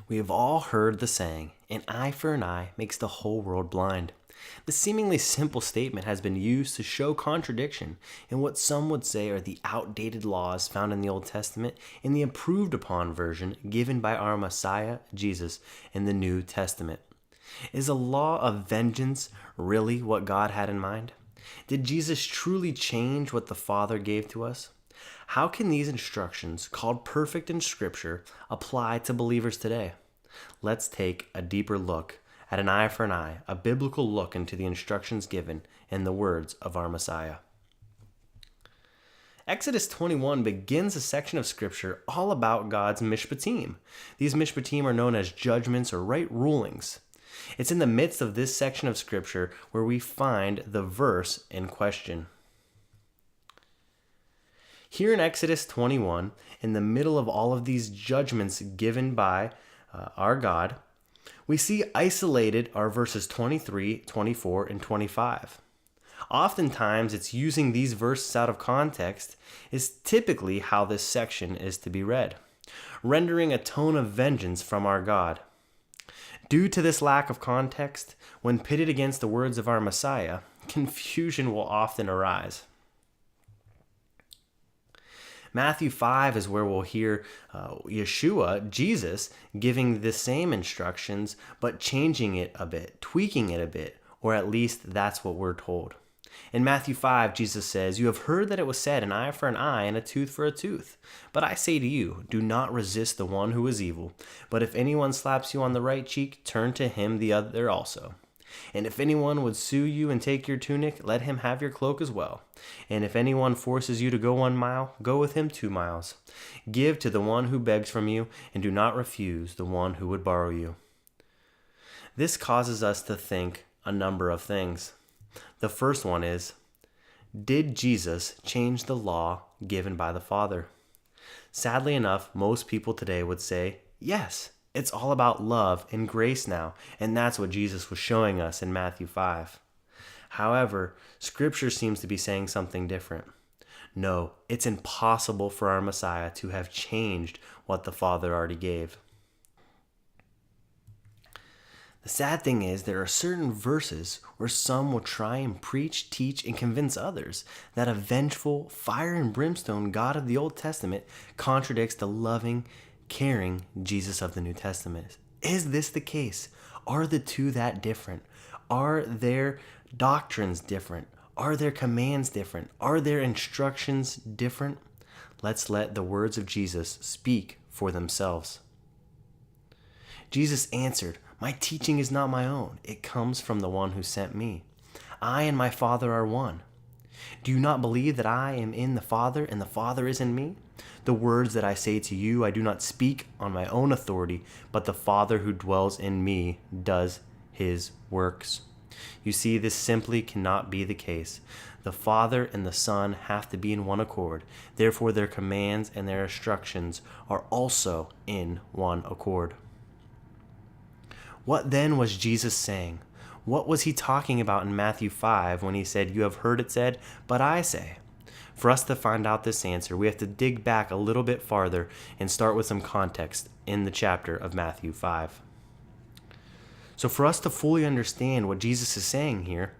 We have all heard the saying, an eye for an eye makes the whole world blind. The seemingly simple statement has been used to show contradiction in what some would say are the outdated laws found in the Old Testament and the improved upon version given by our Messiah, Jesus, in the New Testament. Is a law of vengeance really what God had in mind? Did Jesus truly change what the Father gave to us? How can these instructions, called perfect in Scripture, apply to believers today? Let's take a deeper look at an eye for an eye, a biblical look into the instructions given in the words of our Messiah. Exodus 21 begins a section of Scripture all about God's mishpatim. These mishpatim are known as judgments or right rulings. It's in the midst of this section of Scripture where we find the verse in question. Here in Exodus 21, in the middle of all of these judgments given by our God, we see isolated are verses 23, 24, and 25. Oftentimes, it's using these verses out of context is typically how this section is to be read, rendering a tone of vengeance from our God. Due to this lack of context, when pitted against the words of our Messiah, confusion will often arise. Matthew 5 is where we'll hear Yeshua, Jesus, giving the same instructions, but changing it a bit, tweaking it a bit, or at least that's what we're told. In Matthew 5, Jesus says, "You have heard that it was said, an eye for an eye and a tooth for a tooth. But I say to you, do not resist the one who is evil. But if anyone slaps you on the right cheek, turn to him the other also. And if anyone would sue you and take your tunic, let him have your cloak as well. And if anyone forces you to go 1 mile, go with him 2 miles. Give to the one who begs from you, and do not refuse the one who would borrow you." This causes us to think a number of things. The first one is, did Jesus change the law given by the Father? Sadly enough, most people today would say, yes. It's all about love and grace now, and that's what Jesus was showing us in Matthew 5. However, Scripture seems to be saying something different. No, it's impossible for our Messiah to have changed what the Father already gave. The sad thing is there are certain verses where some will try and preach, teach, and convince others that a vengeful, fire and brimstone God of the Old Testament contradicts the loving, caring Jesus of the New Testament. Is this the case? Are the two that different? Are their doctrines different? Are their commands different? Are their instructions different? Let's let the words of Jesus speak for themselves. Jesus answered, "My teaching is not my own. It comes from the one who sent me. I and my Father are one. Do you not believe that I am in the Father and the Father is in me? The words that I say to you, I do not speak on my own authority, but the Father who dwells in me does his works." You see, this simply cannot be the case. The Father and the Son have to be in one accord. Therefore, their commands and their instructions are also in one accord. What then was Jesus saying? What was he talking about in Matthew 5 when he said, "You have heard it said, but I say"? For us to find out this answer, we have to dig back a little bit farther and start with some context in the chapter of Matthew 5. So for us to fully understand what Jesus is saying here,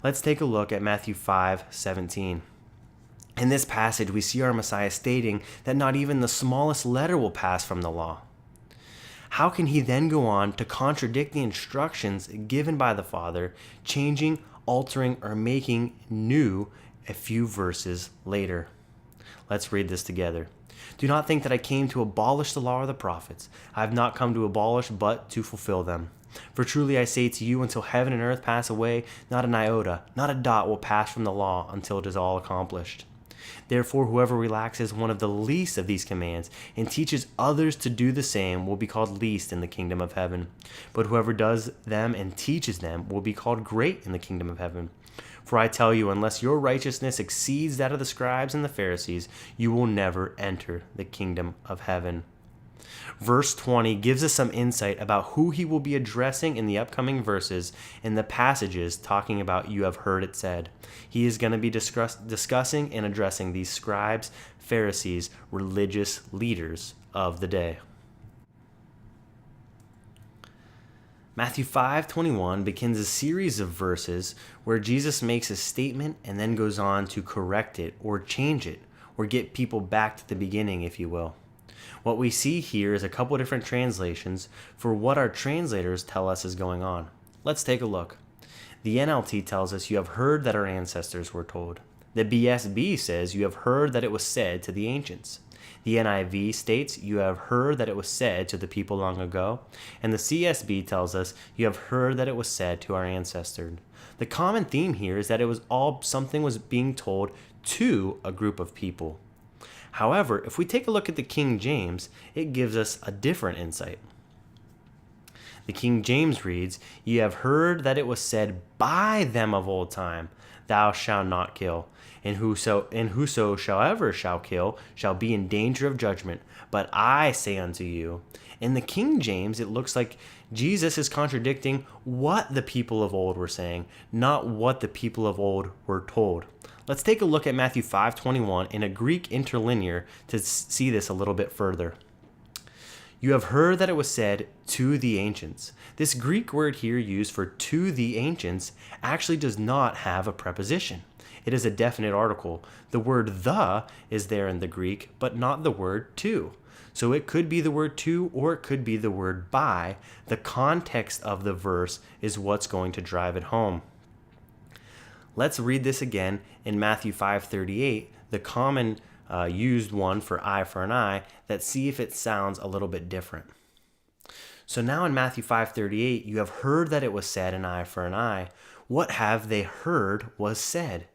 let's take a look at Matthew 5:17. In this passage, we see our Messiah stating that not even the smallest letter will pass from the law. How can he then go on to contradict the instructions given by the Father, changing, altering, or making new a few verses later? Let's read this together. "Do not think that I came to abolish the law or the prophets. I have not come to abolish, but to fulfill them. For truly I say to you, until heaven and earth pass away, not an iota, not a dot will pass from the law until it is all accomplished. Therefore, whoever relaxes one of the least of these commands and teaches others to do the same will be called least in the kingdom of heaven. But whoever does them and teaches them will be called great in the kingdom of heaven. For I tell you, unless your righteousness exceeds that of the scribes and the Pharisees, you will never enter the kingdom of heaven." Verse 20 gives us some insight about who he will be addressing in the upcoming verses in the passages talking about "you have heard it said." He is going to be discussing and addressing these scribes, Pharisees, religious leaders of the day. Matthew 5:21 begins a series of verses where Jesus makes a statement and then goes on to correct it or change it or get people back to the beginning, if you will. What we see here is a couple different translations for what our translators tell us is going on. Let's take a look. The NLT tells us, "You have heard that our ancestors were told." The BSB says, "You have heard that it was said to the ancients." The NIV states, "You have heard that it was said to the people long ago." And the CSB tells us, "You have heard that it was said to our ancestors." The common theme here is that it was all something was being told to a group of people. However, if we take a look at the King James, it gives us a different insight. The King James reads, "You have heard that it was said by them of old time, Thou shalt not kill. And whosoever shall kill shall be in danger of judgment. But I say unto you." In the King James, it looks like Jesus is contradicting what the people of old were saying, not what the people of old were told. Let's take a look at Matthew 5:21 in a Greek interlinear to see this a little bit further. "You have heard that it was said to the ancients." This Greek word here used for "to the ancients" actually does not have a preposition. It is a definite article. The word "the" is there in the Greek, but not the word "to." So it could be the word "to" or it could be the word "by." The context of the verse is what's going to drive it home. Let's read this again in Matthew 5:38, the common used one for eye for an eye, that see if it sounds a little bit different. So now in Matthew 5:38, "You have heard that it was said an eye for an eye." What have they heard was said?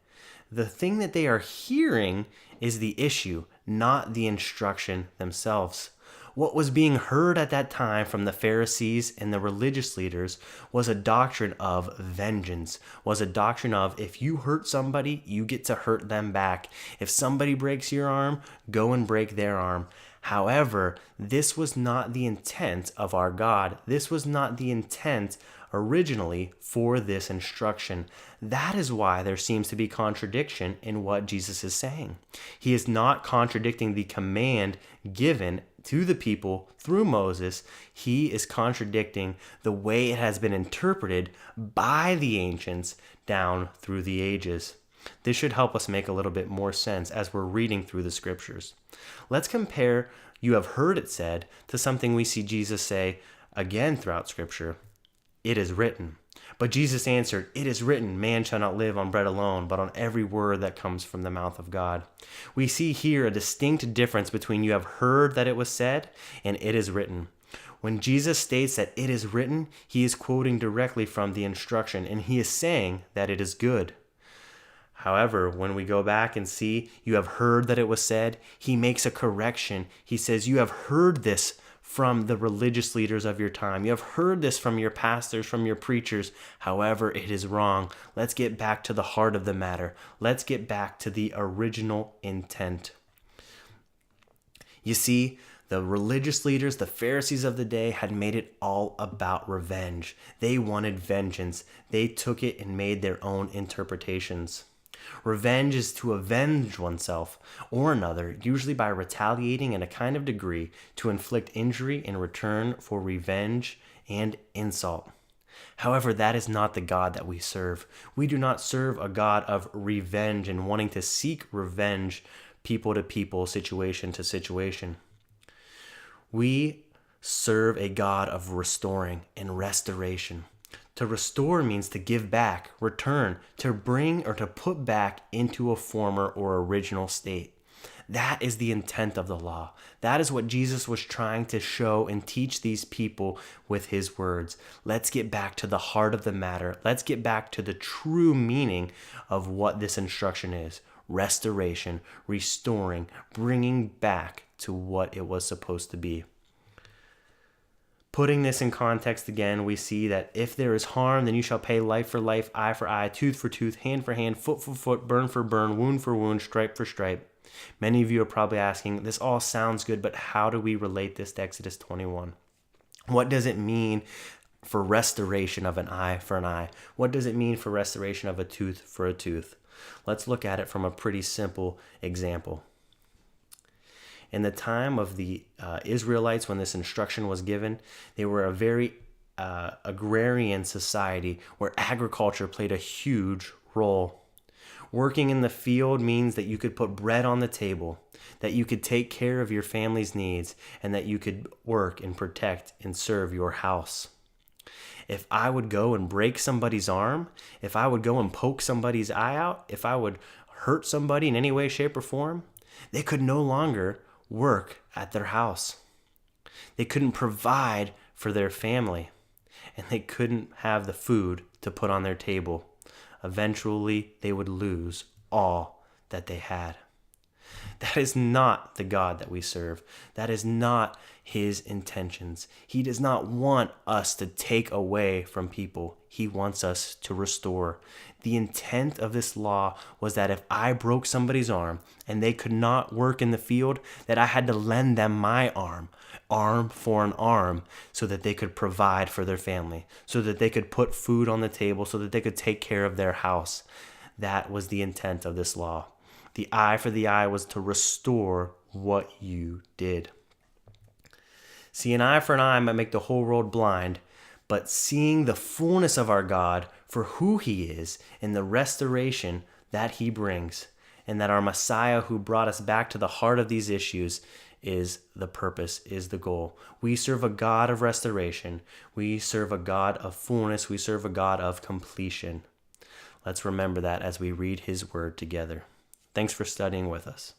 The thing that they are hearing is the issue, not the instruction themselves. What was being heard at that time from the Pharisees and the religious leaders was a doctrine of vengeance, was a doctrine of if you hurt somebody, you get to hurt them back. If somebody breaks your arm, go and break their arm. However, this was not the intent of our God. This was not the intent originally for this instruction. That is why there seems to be contradiction in what Jesus is saying. He is not contradicting the command given to the people through Moses. He is contradicting the way it has been interpreted by the ancients down through the ages. This should help us make a little bit more sense as we're reading through the scriptures. Let's compare "you have heard it said" to something we see Jesus say again throughout scripture. "It is written." But Jesus answered, "It is written, man shall not live on bread alone, but on every word that comes from the mouth of God." We see here a distinct difference between "you have heard that it was said" and "it is written." When Jesus states that "it is written," he is quoting directly from the instruction, and he is saying that it is good. However, when we go back and see "you have heard that it was said," he makes a correction. He says, "You have heard this from the religious leaders of your time. You have heard this from your pastors, from your preachers. However, it is wrong." Let's get back to the heart of the matter. Let's get back to the original intent. You see, the religious leaders, the Pharisees of the day, had made it all about revenge. They wanted vengeance. They took it and made their own interpretations. Revenge is to avenge oneself or another, usually by retaliating in a kind of degree to inflict injury in return for revenge and insult. However, that is not the God that we serve. We do not serve a God of revenge and wanting to seek revenge people to people, situation to situation. We serve a God of restoring and restoration. To restore means to give back, return, to bring or to put back into a former or original state. That is the intent of the law. That is what Jesus was trying to show and teach these people with his words. Let's get back to the heart of the matter. Let's get back to the true meaning of what this instruction is. Restoration, restoring, bringing back to what it was supposed to be. Putting this in context again, we see that if there is harm, then you shall pay life for life, eye for eye, tooth for tooth, hand for hand, foot for foot, burn for burn, wound for wound, stripe for stripe. Many of you are probably asking, this all sounds good, but how do we relate this to Exodus 21? What does it mean for restoration of an eye for an eye? What does it mean for restoration of a tooth for a tooth? Let's look at it from a pretty simple example. In the time of the Israelites, when this instruction was given, they were a very agrarian society where agriculture played a huge role. Working in the field means that you could put bread on the table, that you could take care of your family's needs, and that you could work and protect and serve your house. If I would go and break somebody's arm, if I would go and poke somebody's eye out, if I would hurt somebody in any way, shape, or form, they could no longer work at their house. They couldn't provide for their family, and they couldn't have the food to put on their table. Eventually, they would lose all that they had. That is not the God that we serve. That is not his intentions. He does not want us to take away from people. He wants us to restore. The intent of this law was that if I broke somebody's arm and they could not work in the field, that I had to lend them my arm for an arm, so that they could provide for their family, so that they could put food on the table, so that they could take care of their house. That was the intent of this law. The eye for the eye was to restore what you did. See, an eye for an eye might make the whole world blind, but seeing the fullness of our God for who he is and the restoration that he brings, and that our Messiah who brought us back to the heart of these issues is the purpose, is the goal. We serve a God of restoration. We serve a God of fullness. We serve a God of completion. Let's remember that as we read his word together. Thanks for studying with us.